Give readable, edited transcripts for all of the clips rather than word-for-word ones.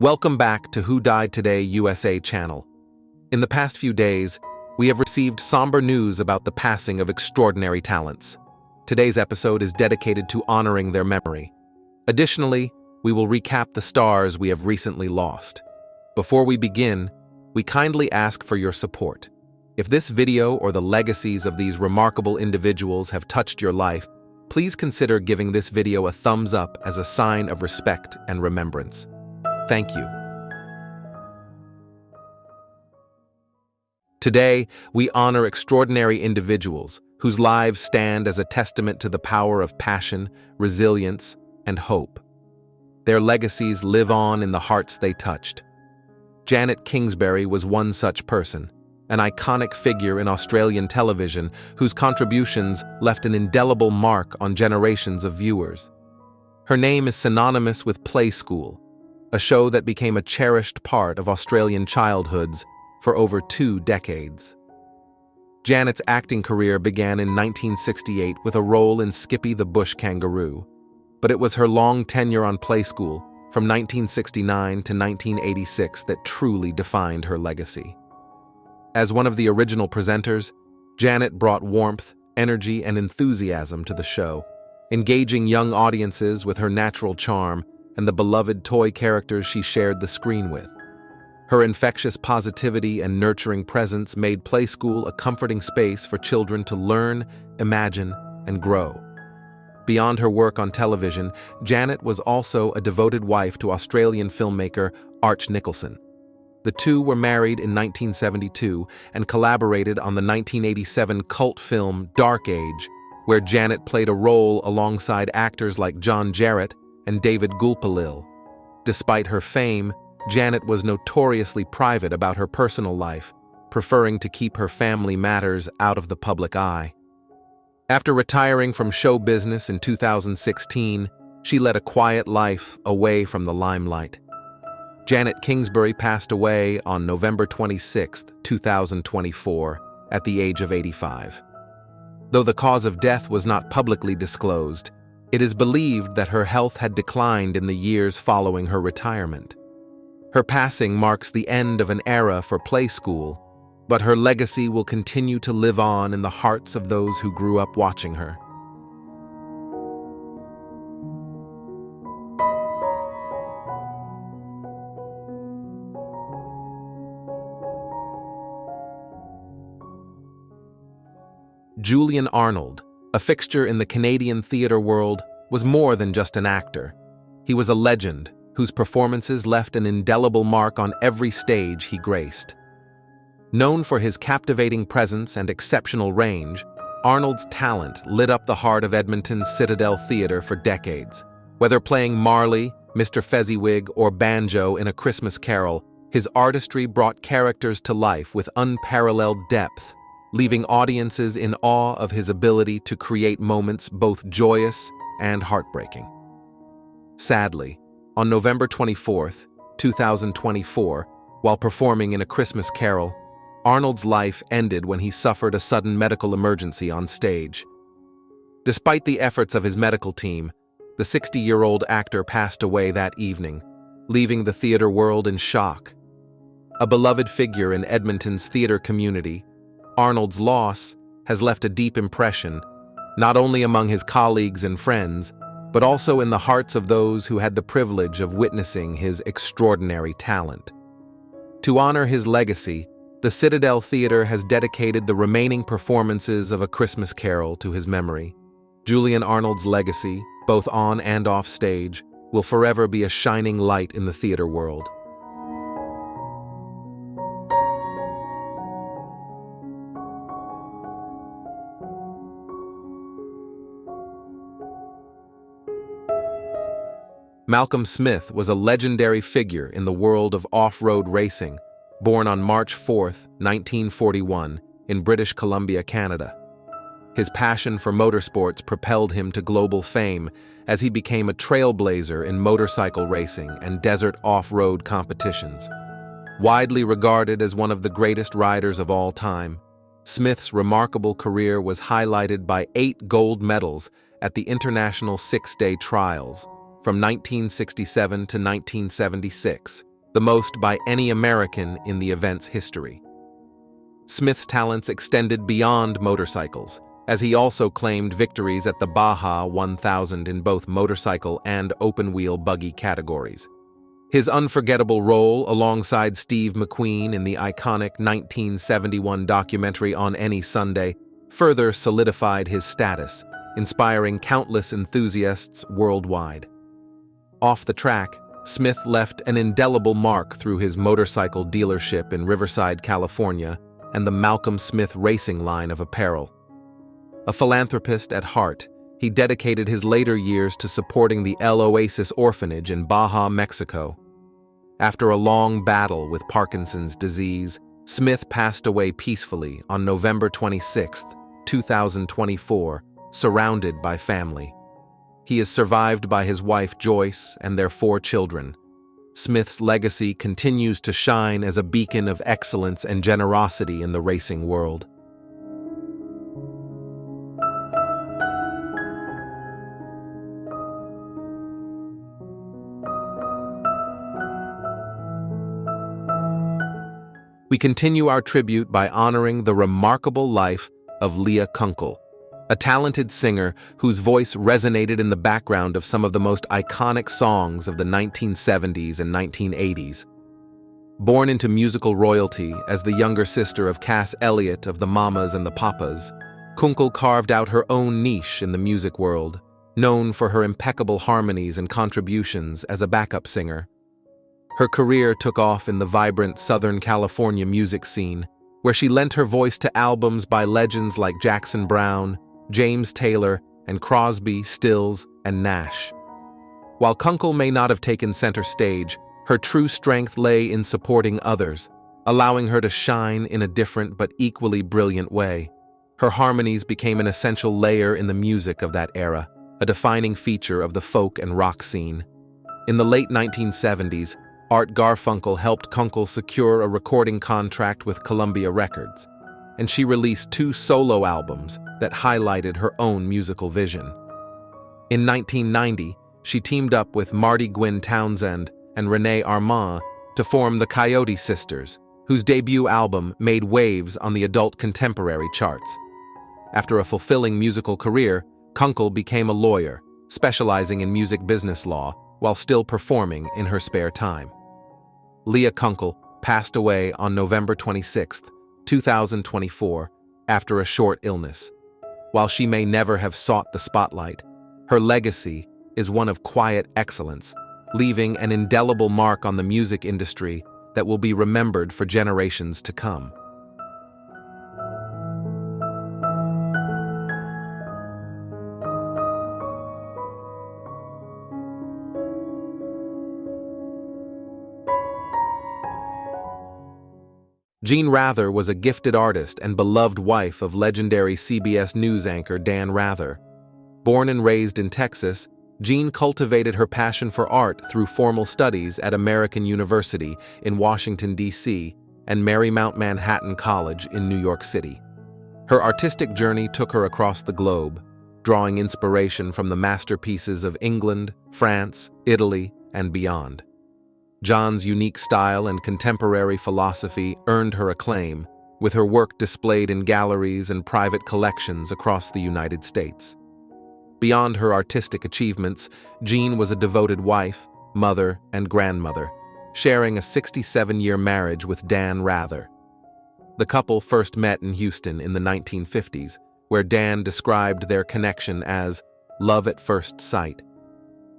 Welcome back to Who Died Today USA channel. In the past few days, we have received somber news about the passing of extraordinary talents. Today's episode is dedicated to honoring their memory. Additionally, we will recap the stars we have recently lost. Before we begin, we kindly ask for your support. If this video or the legacies of these remarkable individuals have touched your life, please consider giving this video a thumbs up as a sign of respect and remembrance. Thank you. Today, we honor extraordinary individuals whose lives stand as a testament to the power of passion, resilience, and hope. Their legacies live on in the hearts they touched. Janet Kingsbury was one such person, an iconic figure in Australian television whose contributions left an indelible mark on generations of viewers. Her name is synonymous with Play School, a show that became a cherished part of Australian childhoods for over 2 decades. Janet's acting career began in 1968 with a role in Skippy the Bush Kangaroo, but it was her long tenure on Play School from 1969 to 1986 that truly defined her legacy. As one of the original presenters, Janet brought warmth, energy, and enthusiasm to the show, engaging young audiences with her natural charm and the beloved toy characters she shared the screen with. Her infectious positivity and nurturing presence made Play School a comforting space for children to learn, imagine, and grow. Beyond her work on television, Janet was also a devoted wife to Australian filmmaker Arch Nicholson. The two were married in 1972 and collaborated on the 1987 cult film Dark Age, where Janet played a role alongside actors like John Jarratt and David Gulpilil. Despite her fame, Janet was notoriously private about her personal life, preferring to keep her family matters out of the public eye. After retiring from show business in 2016, she led a quiet life away from the limelight. Janet Kingsbury passed away on November 26, 2024, at the age of 85. Though the cause of death was not publicly disclosed, it is believed that her health had declined in the years following her retirement. Her passing marks the end of an era for Play School, but her legacy will continue to live on in the hearts of those who grew up watching her. Julian Arnold, a fixture in the Canadian theatre world, was more than just an actor. He was a legend whose performances left an indelible mark on every stage he graced. Known for his captivating presence and exceptional range, Arnold's talent lit up the heart of Edmonton's Citadel Theatre for decades. Whether playing Marley, Mr. Fezziwig, or Banjo in A Christmas Carol, his artistry brought characters to life with unparalleled depth, leaving audiences in awe of his ability to create moments both joyous and heartbreaking. Sadly, on November 24, 2024, while performing in A Christmas Carol, Arnold's life ended when he suffered a sudden medical emergency on stage. Despite the efforts of his medical team, the 60-year-old actor passed away that evening, leaving the theater world in shock. A beloved figure in Edmonton's theater community, Arnold's loss has left a deep impression, not only among his colleagues and friends, but also in the hearts of those who had the privilege of witnessing his extraordinary talent. To honor his legacy, the Citadel Theatre has dedicated the remaining performances of A Christmas Carol to his memory. Julian Arnold's legacy, both on and off stage, will forever be a shining light in the theater world. Malcolm Smith was a legendary figure in the world of off-road racing, born on March 4, 1941, in British Columbia, Canada. His passion for motorsports propelled him to global fame as he became a trailblazer in motorcycle racing and desert off-road competitions. Widely regarded as one of the greatest riders of all time, Smith's remarkable career was highlighted by 8 gold medals at the International Six-Day Trials from 1967 to 1976, the most by any American in the event's history. Smith's talents extended beyond motorcycles, as he also claimed victories at the Baja 1000 in both motorcycle and open-wheel buggy categories. His unforgettable role alongside Steve McQueen in the iconic 1971 documentary On Any Sunday further solidified his status, inspiring countless enthusiasts worldwide. Off the track, Smith left an indelible mark through his motorcycle dealership in Riverside, California, and the Malcolm Smith Racing line of apparel. A philanthropist at heart, he dedicated his later years to supporting the El Oasis orphanage in Baja, Mexico. After a long battle with Parkinson's disease, Smith passed away peacefully on November 26, 2024, surrounded by family. He is survived by his wife Joyce and their 4 children. Smith's legacy continues to shine as a beacon of excellence and generosity in the racing world. We continue our tribute by honoring the remarkable life of Leah Kunkel, a talented singer whose voice resonated in the background of some of the most iconic songs of the 1970s and 1980s. Born into musical royalty as the younger sister of Cass Elliot of the Mamas and the Papas, Kunkel carved out her own niche in the music world, known for her impeccable harmonies and contributions as a backup singer. Her career took off in the vibrant Southern California music scene, where she lent her voice to albums by legends like Jackson Browne, James Taylor, and Crosby, Stills, and Nash. While Kunkel may not have taken center stage, her true strength lay in supporting others, allowing her to shine in a different but equally brilliant way. Her harmonies became an essential layer in the music of that era, a defining feature of the folk and rock scene. In the late 1970s, Art Garfunkel helped Kunkel secure a recording contract with Columbia Records, and she released 2 solo albums that highlighted her own musical vision. In 1990, she teamed up with Marty Gwynn Townsend and Renee Armand to form the Coyote Sisters, whose debut album made waves on the adult contemporary charts. After a fulfilling musical career, Kunkel became a lawyer, specializing in music business law while still performing in her spare time. Leah Kunkel passed away on November 26, 2024, after a short illness. While she may never have sought the spotlight, her legacy is one of quiet excellence, leaving an indelible mark on the music industry that will be remembered for generations to come. Jean Rather was a gifted artist and beloved wife of legendary CBS News anchor Dan Rather. Born and raised in Texas, Jean cultivated her passion for art through formal studies at American University in Washington, D.C., and Marymount Manhattan College in New York City. Her artistic journey took her across the globe, drawing inspiration from the masterpieces of England, France, Italy, and beyond. Jean's unique style and contemporary philosophy earned her acclaim, with her work displayed in galleries and private collections across the United States. Beyond her artistic achievements, Jean was a devoted wife, mother, and grandmother, sharing a 67-year marriage with Dan Rather. The couple first met in Houston in the 1950s, where Dan described their connection as love at first sight.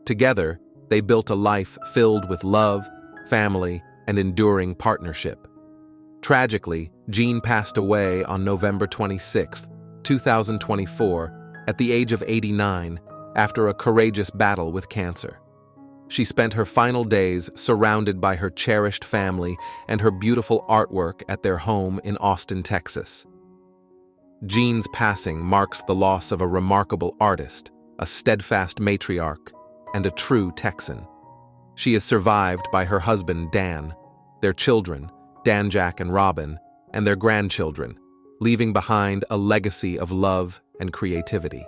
Together, they built a life filled with love, family, and enduring partnership. Tragically, Jean passed away on November 26, 2024, at the age of 89, after a courageous battle with cancer. She spent her final days surrounded by her cherished family and her beautiful artwork at their home in Austin, Texas. Jean's passing marks the loss of a remarkable artist, a steadfast matriarch, and a true Texan. She is survived by her husband, Dan, their children, Dan, Jack, and Robin, and their grandchildren, leaving behind a legacy of love and creativity.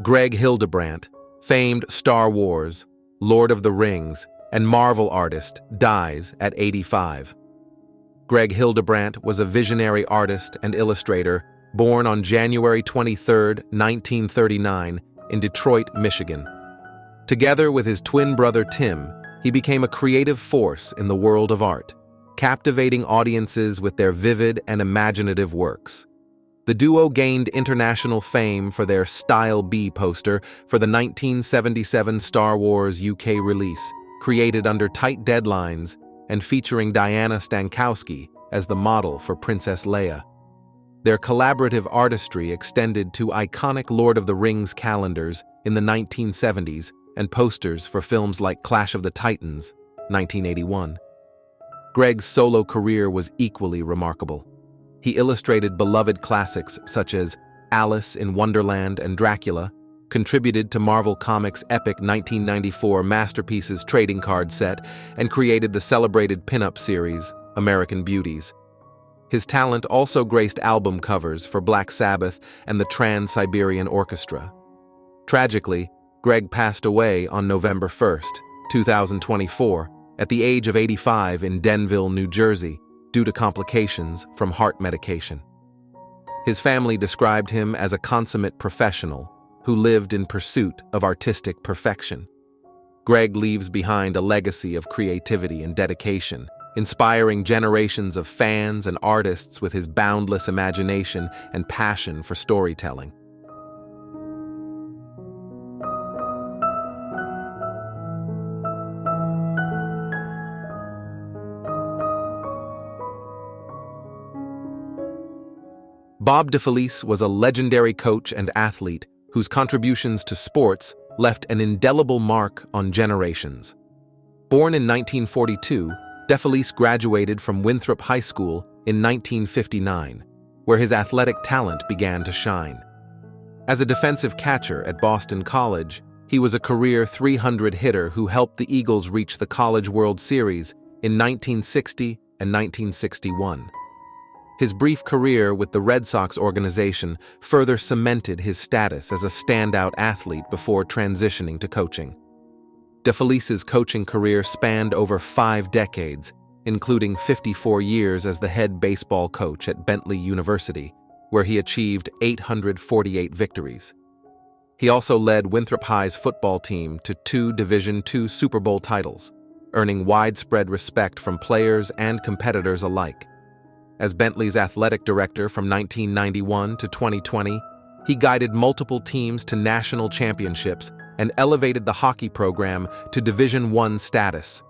Greg Hildebrandt, famed Star Wars, Lord of the Rings, and Marvel artist, dies at 85. Greg Hildebrandt was a visionary artist and illustrator born on January 23, 1939, in Detroit, Michigan. Together with his twin brother Tim, he became a creative force in the world of art, captivating audiences with their vivid and imaginative works. The duo gained international fame for their Style B poster for the 1977 Star Wars UK release, created under tight deadlines and featuring Diana Stankowski as the model for Princess Leia. Their collaborative artistry extended to iconic Lord of the Rings calendars in the 1970s and posters for films like Clash of the Titans, 1981. Greg's solo career was equally remarkable. He illustrated beloved classics such as Alice in Wonderland and Dracula, contributed to Marvel Comics' epic 1994 Masterpieces trading card set, and created the celebrated pin-up series, American Beauties. His talent also graced album covers for Black Sabbath and the Trans-Siberian Orchestra. Tragically, Greg passed away on November 1, 2024, at the age of 85 in Denville, New Jersey, due to complications from heart medication. His family described him as a consummate professional who lived in pursuit of artistic perfection. Greg leaves behind a legacy of creativity and dedication, inspiring generations of fans and artists with his boundless imagination and passion for storytelling. Bob DeFelice was a legendary coach and athlete whose contributions to sports left an indelible mark on generations. Born in 1942, DeFelice graduated from Winthrop High School in 1959, where his athletic talent began to shine. As a defensive catcher at Boston College, he was a career .300 hitter who helped the Eagles reach the College World Series in 1960 and 1961. His brief career with the Red Sox organization further cemented his status as a standout athlete before transitioning to coaching. DeFelice's coaching career spanned over 5 decades, including 54 years as the head baseball coach at Bentley University, where he achieved 848 victories. He also led Winthrop High's football team to 2 Division II Super Bowl titles, earning widespread respect from players and competitors alike. As Bentley's athletic director from 1991 to 2020, he guided multiple teams to national championships and elevated the hockey program to Division I status.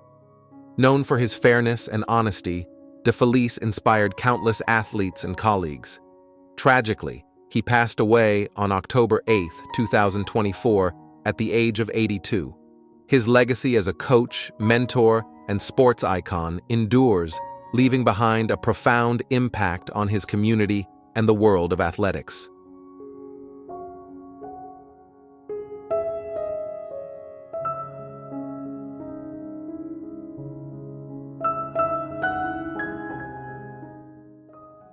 Known for his fairness and honesty, DeFelice inspired countless athletes and colleagues. Tragically, he passed away on October 8, 2024, at the age of 82. His legacy as a coach, mentor, and sports icon endures, leaving behind a profound impact on his community and the world of athletics.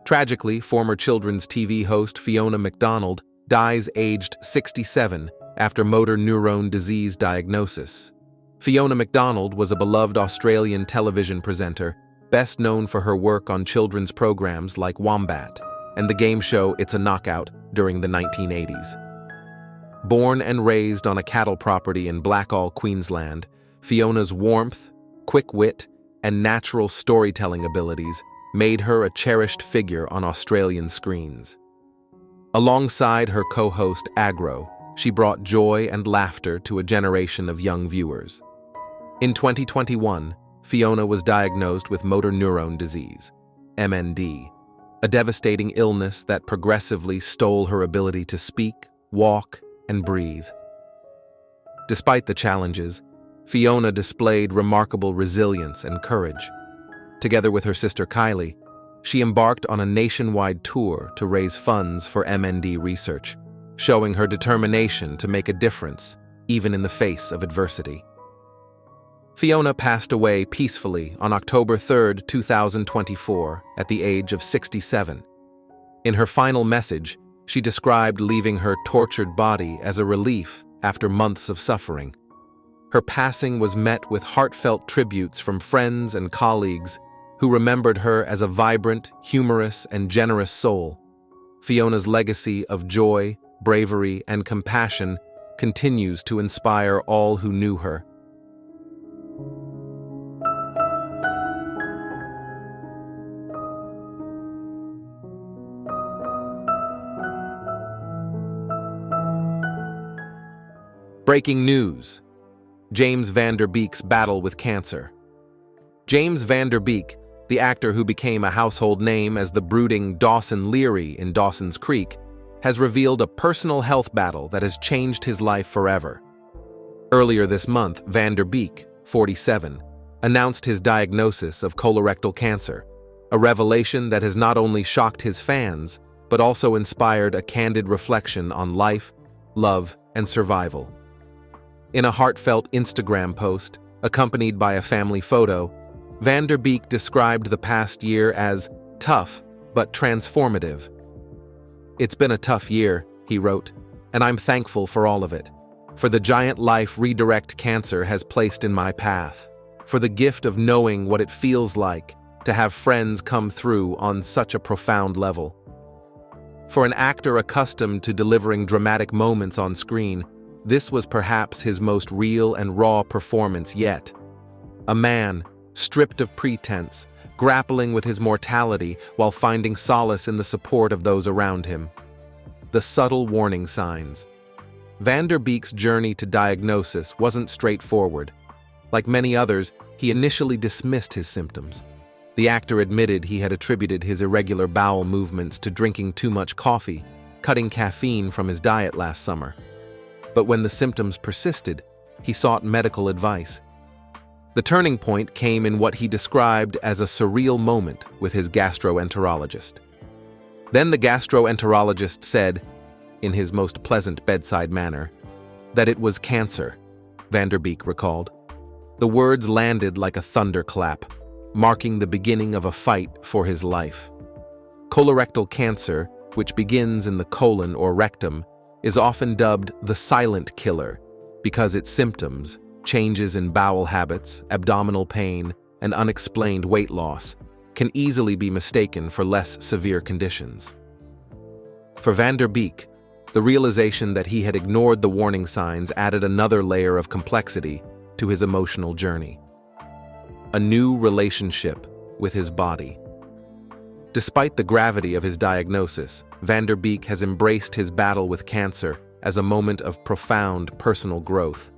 Tragically, former children's TV host Fiona MacDonald dies aged 67 after motor neurone disease diagnosis. Fiona MacDonald was a beloved Australian television presenter, best known for her work on children's programs like Wombat and the game show It's a Knockout during the 1980s. Born and raised on a cattle property in Blackall, Queensland, Fiona's warmth, quick wit, and natural storytelling abilities made her a cherished figure on Australian screens. Alongside her co-host Agro, she brought joy and laughter to a generation of young viewers. In 2021, Fiona was diagnosed with motor neurone disease, MND, a devastating illness that progressively stole her ability to speak, walk, and breathe. Despite the challenges, Fiona displayed remarkable resilience and courage. Together with her sister Kylie, she embarked on a nationwide tour to raise funds for MND research, showing her determination to make a difference, even in the face of adversity. Fiona passed away peacefully on October 3, 2024, at the age of 67. In her final message, She described leaving her tortured body as a relief after months of suffering. Her passing was met with heartfelt tributes from friends and colleagues who remembered her as a vibrant, humorous, and generous soul. Fiona's legacy of joy, bravery, and compassion continues to inspire all who knew her. Breaking news: James Van Der Beek's battle with cancer. James Van Der Beek, the actor who became a household name as the brooding Dawson Leary in Dawson's Creek, has revealed a personal health battle that has changed his life forever. Earlier this month, Van Der Beek, 47, announced his diagnosis of colorectal cancer, a revelation that has not only shocked his fans, but also inspired a candid reflection on life, love, and survival. In a heartfelt Instagram post, accompanied by a family photo, Van Der Beek described the past year as tough but transformative. "It's been a tough year," he wrote, "and I'm thankful for all of it, for the giant life redirect cancer has placed in my path, for the gift of knowing what it feels like to have friends come through on such a profound level. For an actor accustomed to delivering dramatic moments on screen, this was perhaps his most real and raw performance yet. A man, stripped of pretense, grappling with his mortality while finding solace in the support of those around him. The subtle warning signs. Van Der Beek's journey to diagnosis wasn't straightforward. Like many others, he initially dismissed his symptoms. The actor admitted he had attributed his irregular bowel movements to drinking too much coffee, cutting caffeine from his diet last summer. But when the symptoms persisted, he sought medical advice. The turning point came in what he described as a surreal moment with his gastroenterologist. Then the gastroenterologist said, in his most pleasant bedside manner, that it was cancer, Van Der Beek recalled. The words landed like a thunderclap, marking the beginning of a fight for his life. Colorectal cancer, which begins in the colon or rectum, is often dubbed the silent killer because its symptoms, changes in bowel habits, abdominal pain, and unexplained weight loss, can easily be mistaken for less severe conditions. For Van Der Beek, the realization that he had ignored the warning signs added another layer of complexity to his emotional journey. A new relationship with his body. Despite the gravity of his diagnosis, Van Der Beek has embraced his battle with cancer as a moment of profound personal growth.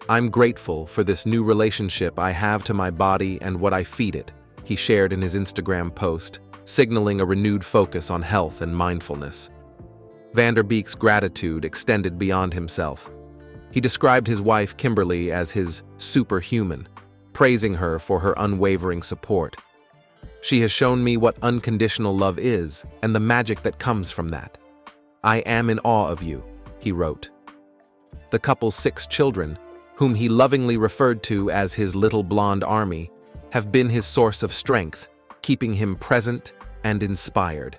"I'm grateful for this new relationship I have to my body and what I feed it," he shared in his Instagram post, signaling a renewed focus on health and mindfulness. Van Der Beek's gratitude extended beyond himself. He described his wife Kimberly as his superhuman, praising her for her unwavering support. "She has shown me what unconditional love is and the magic that comes from that. I am in awe of you," he wrote. The couple's 6 children, whom he lovingly referred to as his little blonde army, have been his source of strength, keeping him present and inspired.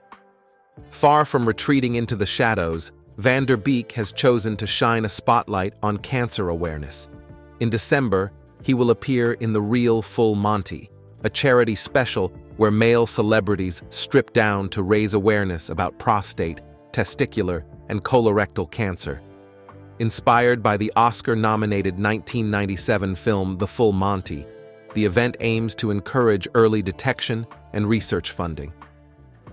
Far from retreating into the shadows, Van Der Beek has chosen to shine a spotlight on cancer awareness. In December, he will appear in The Real Full Monty, a charity special where male celebrities strip down to raise awareness about prostate, testicular, and colorectal cancer. Inspired by the Oscar-nominated 1997 film The Full Monty, the event aims to encourage early detection and research funding.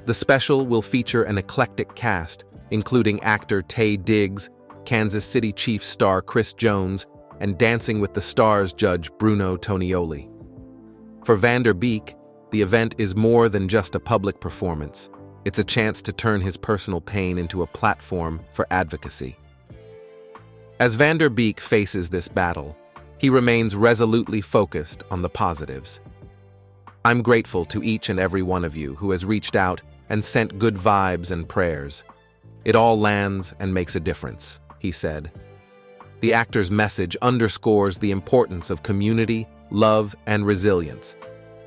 The special will feature an eclectic cast, including actor Taye Diggs, Kansas City Chiefs star Chris Jones, and Dancing with the Stars judge Bruno Tonioli. For Van Der Beek, the event is more than just a public performance. It's a chance to turn his personal pain into a platform for advocacy. As Van Der Beek faces this battle, he remains resolutely focused on the positives. "I'm grateful to each and every one of you who has reached out and sent good vibes and prayers. It all lands and makes a difference," he said. The actor's message underscores the importance of community, love, and resilience.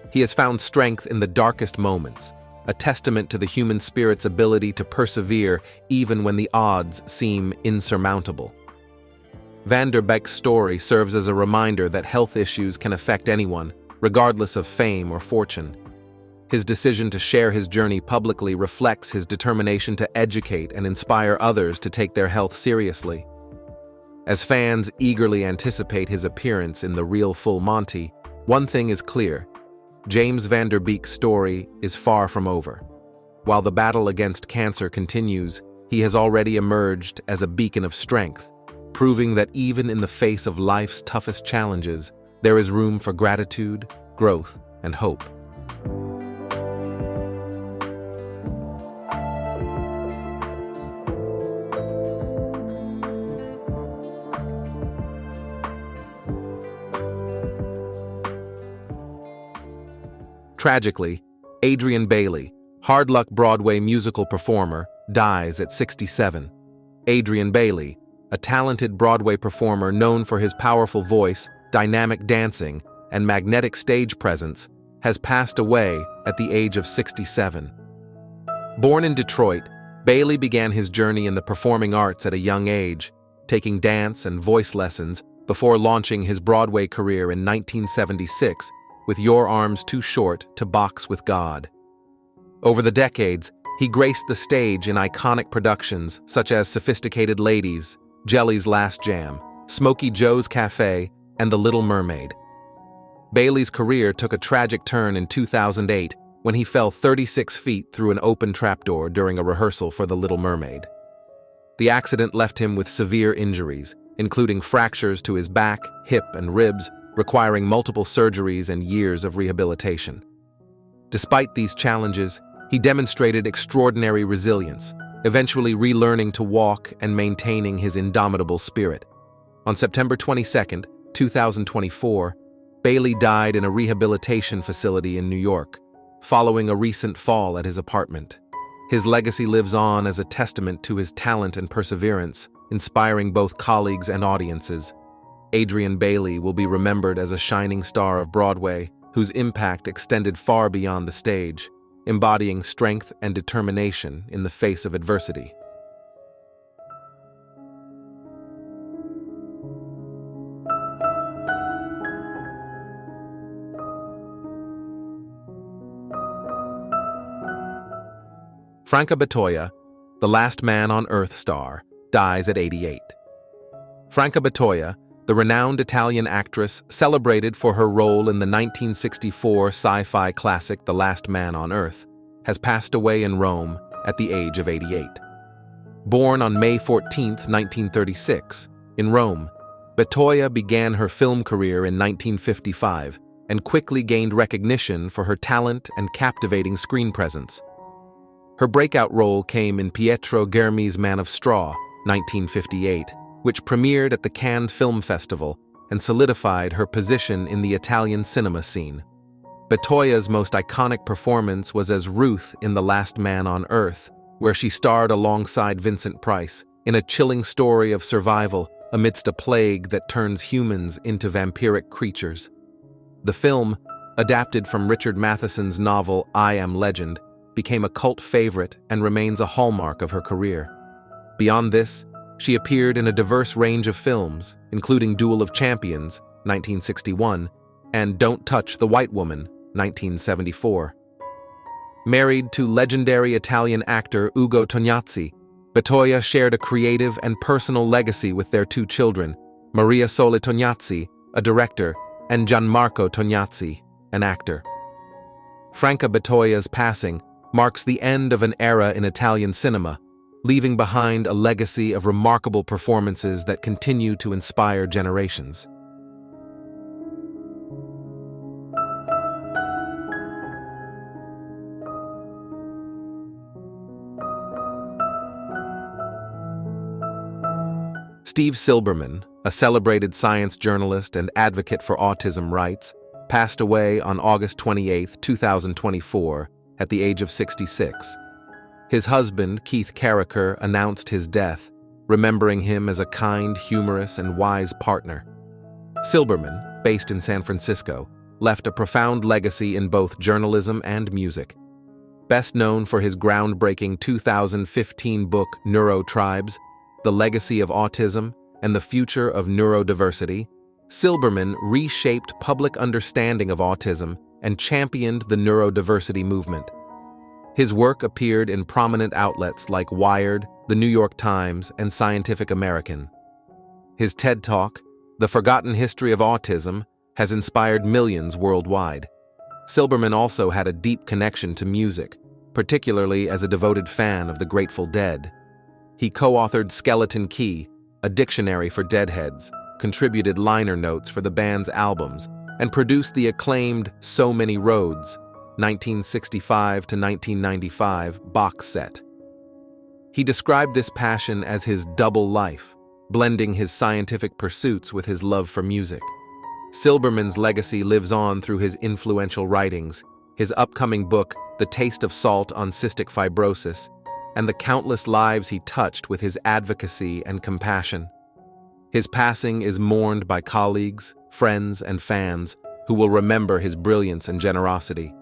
He has found strength in the darkest moments, a testament to the human spirit's ability to persevere even when the odds seem insurmountable. Van der Beek's story serves as a reminder that health issues can affect anyone, regardless of fame or fortune. His decision to share his journey publicly reflects his determination to educate and inspire others to take their health seriously. As fans eagerly anticipate his appearance in The Real Full Monty, one thing is clear: James Van der Beek's story is far from over. While the battle against cancer continues, he has already emerged as a beacon of strength, proving that even in the face of life's toughest challenges, there is room for gratitude, growth, and hope. Tragically, Adrian Bailey, Hard Luck Broadway musical performer, dies at 67. Adrian Bailey, a talented Broadway performer known for his powerful voice, dynamic dancing, and magnetic stage presence, has passed away at the age of 67. Born in Detroit, Bailey began his journey in the performing arts at a young age, taking dance and voice lessons before launching his Broadway career in 1976 with Your Arms Too Short to Box with God. Over the decades, he graced the stage in iconic productions such as Sophisticated Ladies, Jelly's Last Jam, Smokey Joe's Cafe, and The Little Mermaid. Bailey's career took a tragic turn in 2008 when he fell 36 feet through an open trapdoor during a rehearsal for The Little Mermaid. The accident left him with severe injuries, including fractures to his back, hip, and ribs, requiring multiple surgeries and years of rehabilitation. Despite these challenges, he demonstrated extraordinary resilience, eventually relearning to walk and maintaining his indomitable spirit. On September 22, 2024, Bailey died in a rehabilitation facility in New York, following a recent fall at his apartment. His legacy lives on as a testament to his talent and perseverance, inspiring both colleagues and audiences. Adrian Bailey will be remembered as a shining star of Broadway, whose impact extended far beyond the stage, embodying strength and determination in the face of adversity. Franca Battoia, the Last Man on Earth star, dies at 88. Franca Battoia, the renowned Italian actress celebrated for her role in the 1964 sci-fi classic The Last Man on Earth, has passed away in Rome at the age of 88. Born on May 14, 1936, in Rome, Battoia began her film career in 1955 and quickly gained recognition for her talent and captivating screen presence. Her breakout role came in Pietro Germi's Man of Straw, 1958, which premiered at the Cannes Film Festival and solidified her position in the Italian cinema scene. Battoia's most iconic performance was as Ruth in The Last Man on Earth, where she starred alongside Vincent Price in a chilling story of survival amidst a plague that turns humans into vampiric creatures. The film, adapted from Richard Matheson's novel I Am Legend, became a cult favorite and remains a hallmark of her career. Beyond this, she appeared in a diverse range of films, including Duel of Champions, 1961, and Don't Touch the White Woman, 1974. Married to legendary Italian actor Ugo Tognazzi, Battoia shared a creative and personal legacy with their two children, Maria Sole Tognazzi, a director, and Gianmarco Tognazzi, an actor. Franca Battoia's passing marks the end of an era in Italian cinema, leaving behind a legacy of remarkable performances that continue to inspire generations. Steve Silberman, a celebrated science journalist and advocate for autism rights, passed away on August 28, 2024, at the age of 66. His husband, Keith Carricker, announced his death, remembering him as a kind, humorous, and wise partner. Silberman, based in San Francisco, left a profound legacy in both journalism and music. Best known for his groundbreaking 2015 book Neurotribes, The Legacy of Autism and the Future of Neurodiversity, Silberman reshaped public understanding of autism and championed the neurodiversity movement. His work appeared in prominent outlets like Wired, The New York Times, and Scientific American. His TED Talk, The Forgotten History of Autism, has inspired millions worldwide. Silberman also had a deep connection to music, particularly as a devoted fan of the Grateful Dead. He co-authored Skeleton Key, a dictionary for deadheads, contributed liner notes for the band's albums, and produced the acclaimed So Many Roads, 1965 to 1995 box set. He described this passion as his double life, blending his scientific pursuits with his love for music. Silberman's legacy lives on through his influential writings, his upcoming book, The Taste of Salt on Cystic Fibrosis, and the countless lives he touched with his advocacy and compassion. His passing is mourned by colleagues, friends, and fans who will remember his brilliance and generosity.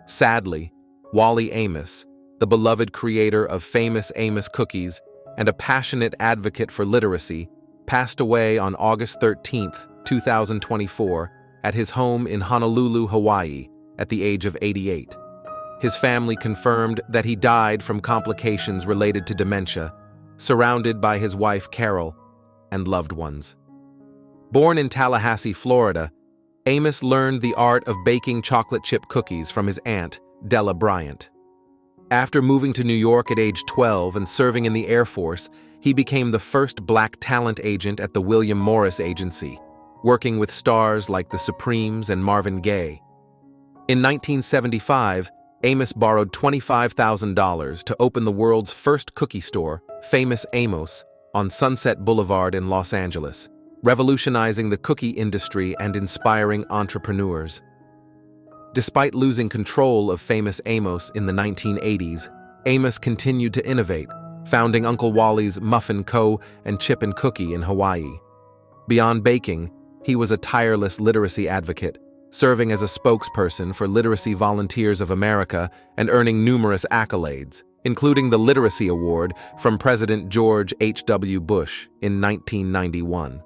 Sadly, Wally Amos, the beloved creator of famous Amos cookies and a passionate advocate for literacy, passed away on August 13, 2024, at his home in Honolulu, Hawaii, at the age of 88. His family confirmed that he died from complications related to dementia, surrounded by his wife Carol and loved ones. Born in Tallahassee, Florida, Amos learned the art of baking chocolate chip cookies from his aunt, Della Bryant. After moving to New York at age 12 and serving in the Air Force, he became the first black talent agent at the William Morris Agency, working with stars like the Supremes and Marvin Gaye. In 1975, Amos borrowed $25,000 to open the world's first cookie store, Famous Amos, on Sunset Boulevard in Los Angeles, revolutionizing the cookie industry and inspiring entrepreneurs. Despite losing control of Famous Amos in the 1980s, Amos continued to innovate, founding Uncle Wally's Muffin Co. and Chip and Cookie in Hawaii. Beyond baking, he was a tireless literacy advocate, serving as a spokesperson for Literacy Volunteers of America and earning numerous accolades, including the Literacy Award from President George H.W. Bush in 1991.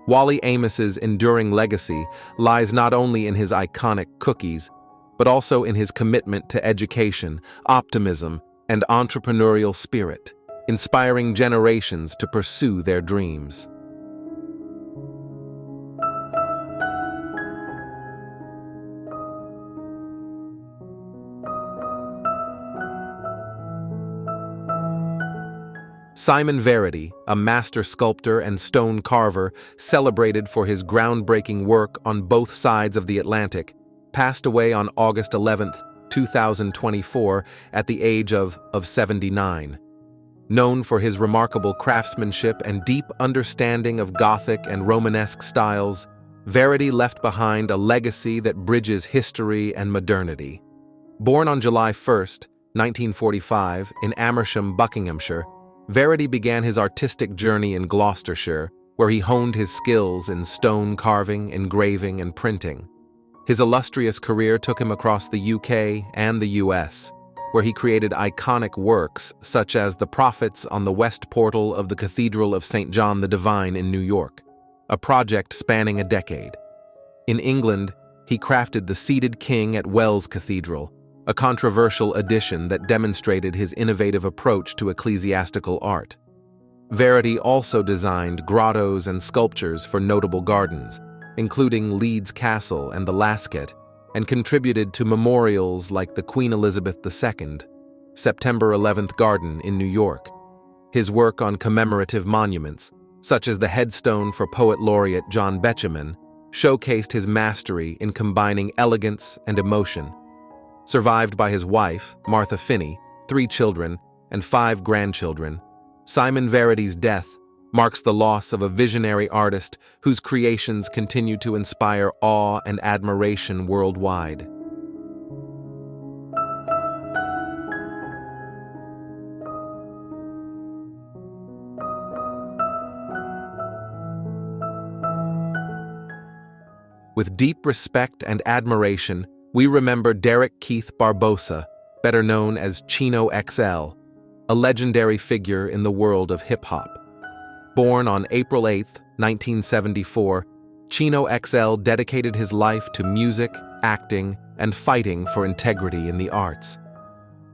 Wally Amos's enduring legacy lies not only in his iconic cookies, but also in his commitment to education, optimism, and entrepreneurial spirit, inspiring generations to pursue their dreams. Simon Verity, a master sculptor and stone carver celebrated for his groundbreaking work on both sides of the Atlantic, passed away on August 11, 2024, at the age of 79. Known for his remarkable craftsmanship and deep understanding of Gothic and Romanesque styles, Verity left behind a legacy that bridges history and modernity. Born on July 1, 1945, in Amersham, Buckinghamshire, Verity began his artistic journey in Gloucestershire, where he honed his skills in stone carving, engraving, and printing. His illustrious career took him across the UK and the US, where he created iconic works such as the Prophets on the west portal of the Cathedral of St. John the Divine in New York, a project spanning a decade. In England, he crafted the Seated King at Wells Cathedral, a controversial addition that demonstrated his innovative approach to ecclesiastical art. Verity also designed grottos and sculptures for notable gardens, including Leeds Castle and the Lascett, and contributed to memorials like the Queen Elizabeth II, September 11th Garden in New York. His work on commemorative monuments, such as the headstone for Poet Laureate John Betjeman, showcased his mastery in combining elegance and emotion. Survived by his wife, Martha Finney, 3 children, and 5 grandchildren, Simon Verity's death marks the loss of a visionary artist whose creations continue to inspire awe and admiration worldwide. With deep respect and admiration, we remember Derek Keith Barbosa, better known as Chino XL, a legendary figure in the world of hip-hop. Born on April 8, 1974, Chino XL dedicated his life to music, acting, and fighting for integrity in the arts.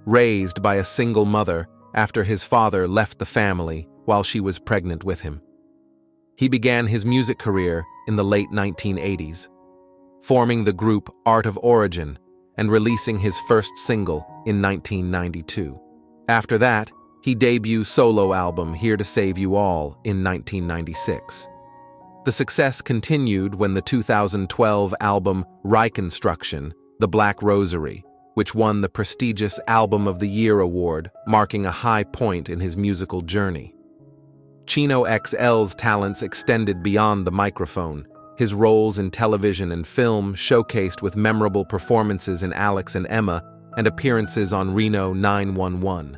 Raised by a single mother after his father left the family while she was pregnant with him. He began his music career in the late 1980s, forming the group Art of Origin and releasing his first single in 1992. After that, he debuted solo album Here to Save You All in 1996. The success continued when the 2012 album Reconstruction, The Black Rosary, which won the prestigious Album of the Year award, marking a high point in his musical journey. Chino XL's talents extended beyond the microphone, his roles in television and film showcased with memorable performances in Alex and Emma and appearances on Reno 911.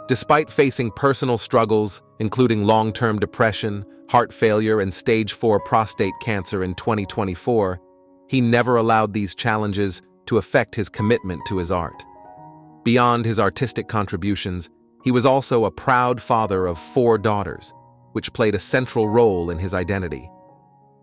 Despite facing personal struggles, including long-term depression, heart failure, and stage 4 prostate cancer in 2024, he never allowed these challenges to affect his commitment to his art. Beyond his artistic contributions, he was also a proud father of 4 daughters, which played a central role in his identity.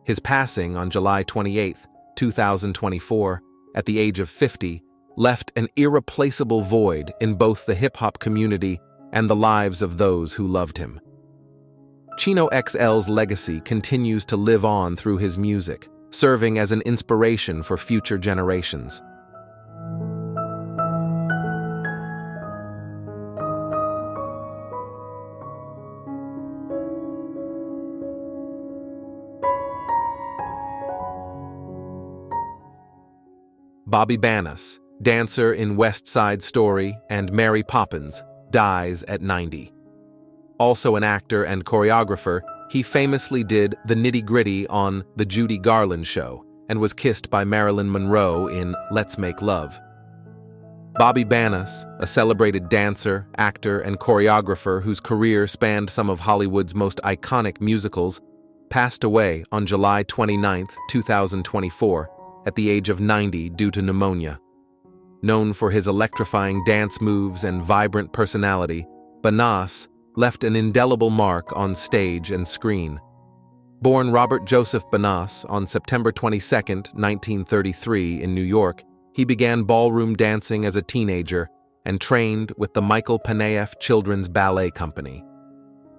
His passing on July 28, 2024, at the age of 50, left an irreplaceable void in both the hip-hop community and the lives of those who loved him. Chino XL's legacy continues to live on through his music, serving as an inspiration for future generations. Bobby Banas, dancer in West Side Story and Mary Poppins, dies at 90. Also an actor and choreographer, he famously did the nitty-gritty on The Judy Garland Show and was kissed by Marilyn Monroe in Let's Make Love. Bobby Banas, a celebrated dancer, actor, and choreographer whose career spanned some of Hollywood's most iconic musicals, passed away on July 29, 2024, at the age of 90 due to pneumonia. Known for his electrifying dance moves and vibrant personality, Banas left an indelible mark on stage and screen. Born Robert Joseph Banas on September 22, 1933 in New York, he began ballroom dancing as a teenager and trained with the Michael Paneeff Children's Ballet Company.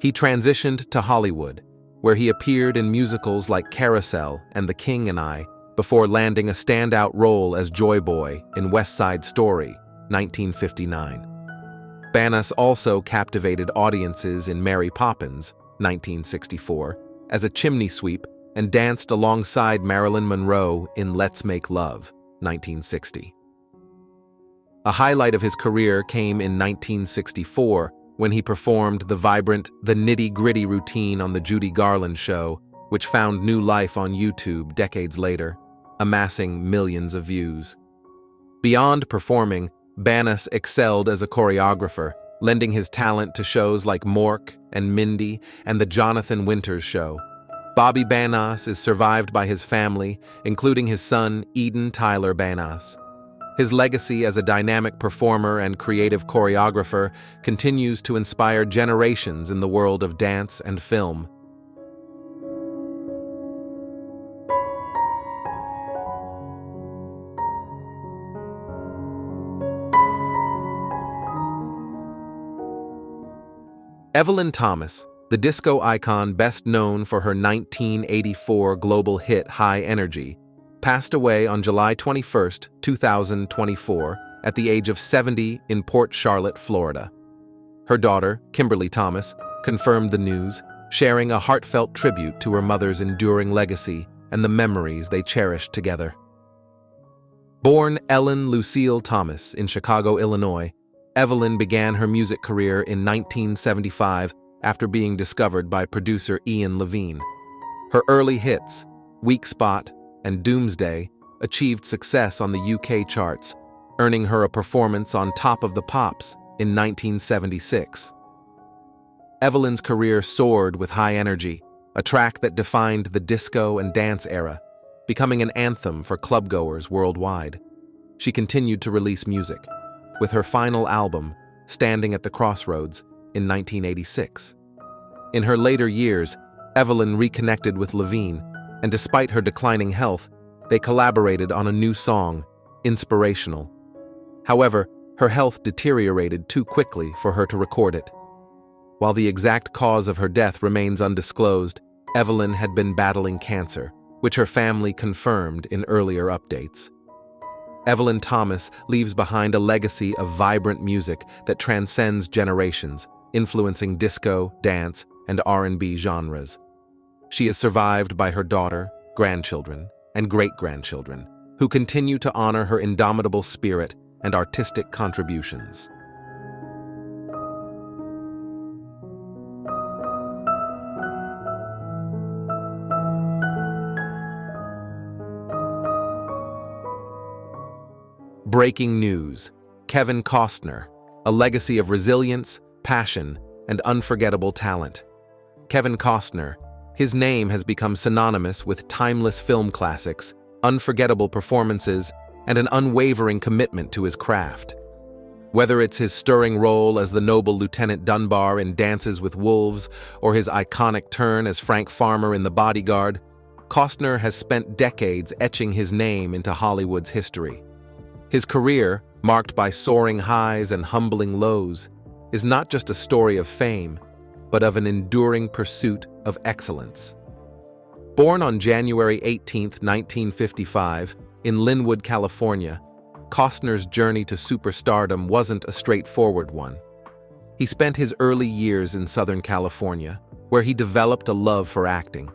He transitioned to Hollywood, where he appeared in musicals like Carousel and The King and I, before landing a standout role as Joy Boy in West Side Story, 1959. Banas also captivated audiences in Mary Poppins, 1964, as a chimney sweep and danced alongside Marilyn Monroe in Let's Make Love, 1960. A highlight of his career came in 1964 when he performed the vibrant The Nitty-Gritty routine on The Judy Garland Show, which found new life on YouTube decades later, amassing millions of views. Beyond performing, Banas excelled as a choreographer, lending his talent to shows like Mork and Mindy and The Jonathan Winters Show. Bobby Banas is survived by his family, including his son Eden Tyler Banas. His legacy as a dynamic performer and creative choreographer continues to inspire generations in the world of dance and film. Evelyn Thomas, the disco icon best known for her 1984 global hit High Energy, passed away on July 21, 2024, at the age of 70 in Port Charlotte, Florida. Her daughter, Kimberly Thomas, confirmed the news, sharing a heartfelt tribute to her mother's enduring legacy and the memories they cherished together. Born Ellen Lucille Thomas in Chicago, Illinois, Evelyn began her music career in 1975 after being discovered by producer Ian Levine. Her early hits, Weak Spot and Doomsday, achieved success on the UK charts, earning her a performance on Top of the Pops in 1976. Evelyn's career soared with High Energy, a track that defined the disco and dance era, becoming an anthem for clubgoers worldwide. She continued to release music, with her final album, Standing at the Crossroads, in 1986. In her later years, Evelyn reconnected with Levine, and despite her declining health, they collaborated on a new song, Inspirational. However, her health deteriorated too quickly for her to record it. While the exact cause of her death remains undisclosed, Evelyn had been battling cancer, which her family confirmed in earlier updates. Evelyn Thomas leaves behind a legacy of vibrant music that transcends generations, influencing disco, dance, and R&B genres. She is survived by her daughter, grandchildren, and great-grandchildren, who continue to honor her indomitable spirit and artistic contributions. Breaking news: Kevin Costner, a legacy of resilience, passion, and unforgettable talent. Kevin Costner, his name has become synonymous with timeless film classics, unforgettable performances, and an unwavering commitment to his craft. Whether it's his stirring role as the noble Lieutenant Dunbar in Dances with Wolves or his iconic turn as Frank Farmer in The Bodyguard, Costner has spent decades etching his name into Hollywood's history. His career, marked by soaring highs and humbling lows, is not just a story of fame, but of an enduring pursuit of excellence. Born on January 18, 1955, in Linwood, California, Costner's journey to superstardom wasn't a straightforward one. He spent his early years in Southern California, where he developed a love for acting.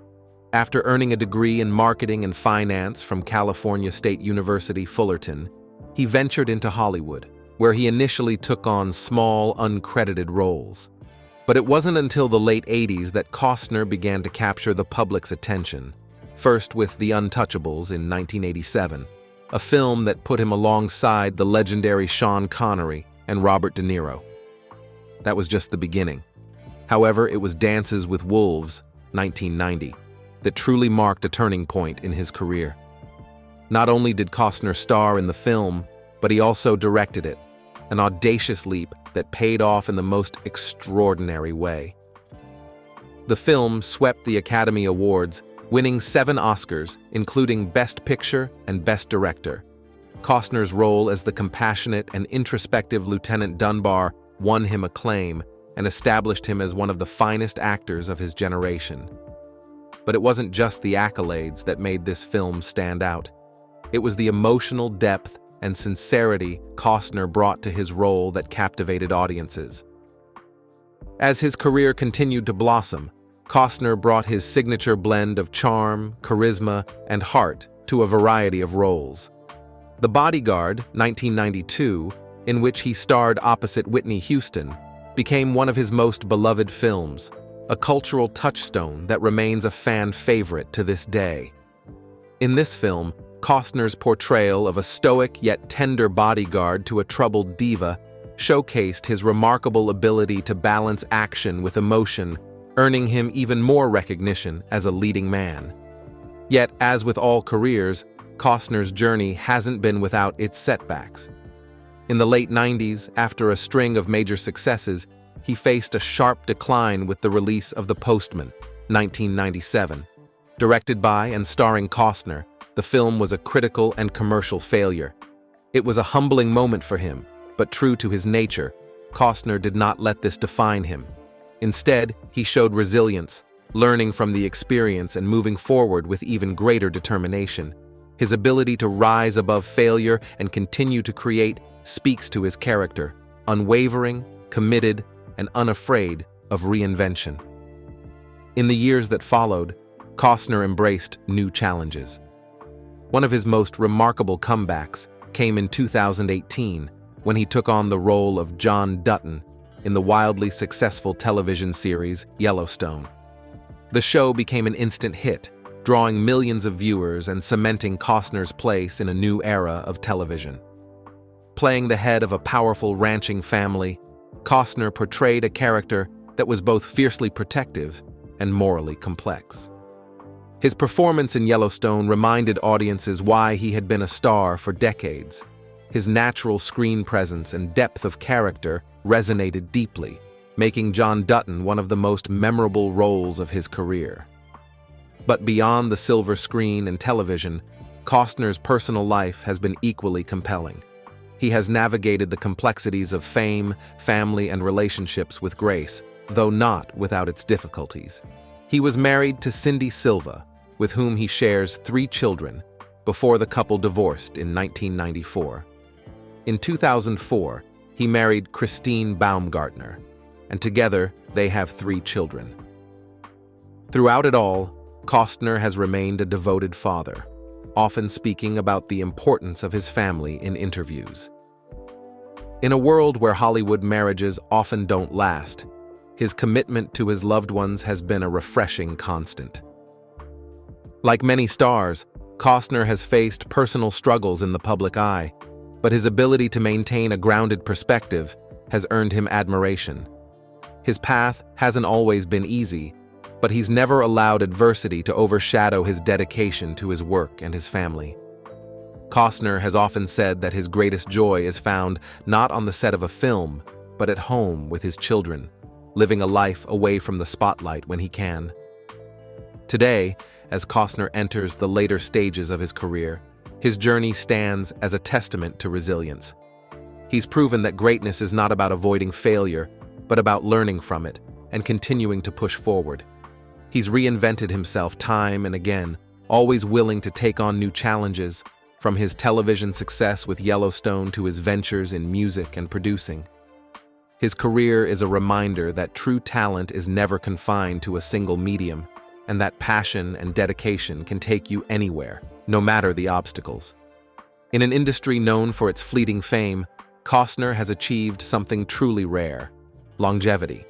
After earning a degree in marketing and finance from California State University, Fullerton, he ventured into Hollywood, where he initially took on small, uncredited roles. But it wasn't until the late 80s that Costner began to capture the public's attention, first with The Untouchables in 1987, a film that put him alongside the legendary Sean Connery and Robert De Niro. That was just the beginning. However, it was Dances with Wolves, 1990, that truly marked a turning point in his career. Not only did Costner star in the film, but he also directed it, an audacious leap that paid off in the most extraordinary way. The film swept the Academy Awards, winning 7 Oscars, including Best Picture and Best Director. Costner's role as the compassionate and introspective Lieutenant Dunbar won him acclaim and established him as one of the finest actors of his generation. But it wasn't just the accolades that made this film stand out. It was the emotional depth and sincerity Costner brought to his role that captivated audiences. As his career continued to blossom, Costner brought his signature blend of charm, charisma, and heart to a variety of roles. The Bodyguard, 1992, in which he starred opposite Whitney Houston, became one of his most beloved films, a cultural touchstone that remains a fan favorite to this day. In this film, Costner's portrayal of a stoic yet tender bodyguard to a troubled diva showcased his remarkable ability to balance action with emotion, earning him even more recognition as a leading man. Yet, as with all careers, Costner's journey hasn't been without its setbacks. In the late 90s, after a string of major successes, he faced a sharp decline with the release of The Postman, 1997. Directed by and starring Costner, the film was a critical and commercial failure. It was a humbling moment for him, but true to his nature, Costner did not let this define him. Instead, he showed resilience, learning from the experience and moving forward with even greater determination. His ability to rise above failure and continue to create speaks to his character, unwavering, committed, and unafraid of reinvention. In the years that followed, Costner embraced new challenges. One of his most remarkable comebacks came in 2018 when he took on the role of John Dutton in the wildly successful television series Yellowstone. The show became an instant hit, drawing millions of viewers and cementing Costner's place in a new era of television. Playing the head of a powerful ranching family, Costner portrayed a character that was both fiercely protective and morally complex. His performance in Yellowstone reminded audiences why he had been a star for decades. His natural screen presence and depth of character resonated deeply, making John Dutton one of the most memorable roles of his career. But beyond the silver screen and television, Costner's personal life has been equally compelling. He has navigated the complexities of fame, family, and relationships with grace, though not without its difficulties. He was married to Cindy Silva, with whom he shares 3 children, before the couple divorced in 1994. In 2004, he married Christine Baumgartner, and together they have 3 children. Throughout it all, Costner has remained a devoted father, often speaking about the importance of his family in interviews. In a world where Hollywood marriages often don't last, his commitment to his loved ones has been a refreshing constant. Like many stars, Costner has faced personal struggles in the public eye, but his ability to maintain a grounded perspective has earned him admiration. His path hasn't always been easy, but he's never allowed adversity to overshadow his dedication to his work and his family. Costner has often said that his greatest joy is found not on the set of a film, but at home with his children, living a life away from the spotlight when he can. Today, as Costner enters the later stages of his career, his journey stands as a testament to resilience. He's proven that greatness is not about avoiding failure, but about learning from it and continuing to push forward. He's reinvented himself time and again, always willing to take on new challenges, from his television success with Yellowstone to his ventures in music and producing. His career is a reminder that true talent is never confined to a single medium, and that passion and dedication can take you anywhere, no matter the obstacles. In an industry known for its fleeting fame, Costner has achieved something truly rare: longevity.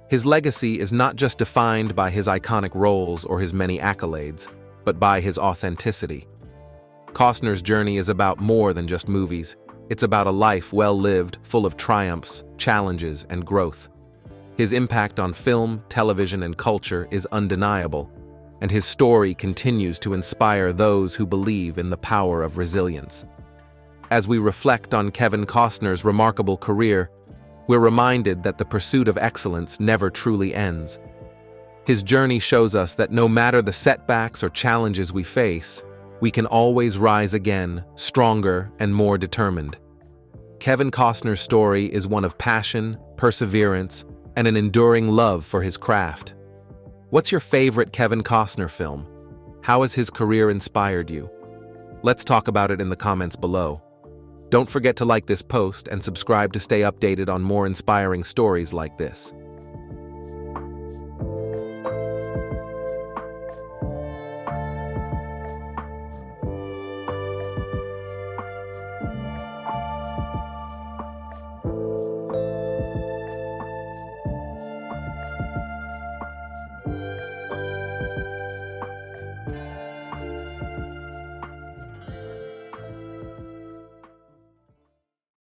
His legacy is not just defined by his iconic roles or his many accolades, but by his authenticity. Costner's journey is about more than just movies. It's about a life well lived, full of triumphs, challenges, and growth. His impact on film, television, and culture is undeniable, and his story continues to inspire those who believe in the power of resilience. As we reflect on Kevin Costner's remarkable career, we're reminded that the pursuit of excellence never truly ends. His journey shows us that no matter the setbacks or challenges we face, we can always rise again, stronger and more determined. Kevin Costner's story is one of passion, perseverance, and an enduring love for his craft. What's your favorite Kevin Costner film? How has his career inspired you? Let's talk about it in the comments below. Don't forget to like this post and subscribe to stay updated on more inspiring stories like this.